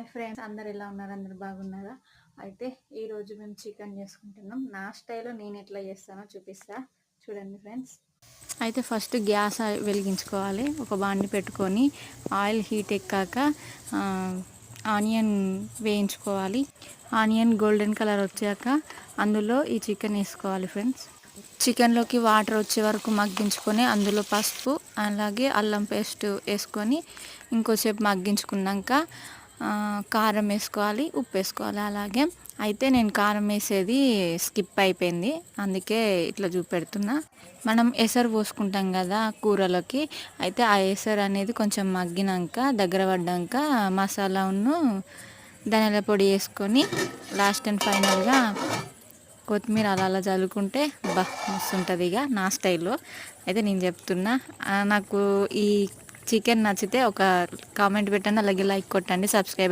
Hi friends, అందరు ఎలా ఉన్నారు? అందరు బాగున్నారా? అయితే ఈరోజు మేము చికెన్ చేసుకుంటున్నాం. నా స్టైల్లో నేను ఎట్లా చేస్తానో చూపిస్తా, చూడండి ఫ్రెండ్స్. అయితే ఫస్ట్ గ్యాస్ వెలిగించుకోవాలి, ఒక బాండి పెట్టుకొని ఆయిల్ హీట్ ఎక్కాక ఆనియన్ వేయించుకోవాలి. ఆనియన్ గోల్డెన్ కలర్ వచ్చాక అందులో ఈ చికెన్ వేసుకోవాలి ఫ్రెండ్స్. చికెన్లోకి వాటర్ వచ్చే వరకు మగ్గించుకొని అందులో పసుపు అలాగే అల్లం పేస్ట్ వేసుకొని ఇంకోసేపు మగ్గించుకున్నాక కారం వేసుకోవాలి, ఉప్పు వేసుకోవాలి. అలాగే అయితే నేను కారం వేసేది స్కిప్ అయిపోయింది, అందుకే ఇట్లా చూపెడుతున్నా. మనం ఎసరు పోసుకుంటాం కదా కూరలోకి, అయితే ఆ ఎసరు అనేది కొంచెం మగ్గినాక దగ్గర పడ్డాక మసాలాను ధనియాల పొడి వేసుకొని లాస్ట్ అండ్ ఫైనల్గా కొత్తిమీర అలా చల్లుకుంటే మస్తు ఉంటుంది ఇక నా స్టైల్లో. అయితే నేను చెప్తున్నా, నాకు ఈ చికెన్ నచ్చితే ఒక కామెంట్ పెట్టండి, అలాగే లైక్ కొట్టండి, సబ్స్క్రైబ్ అయితే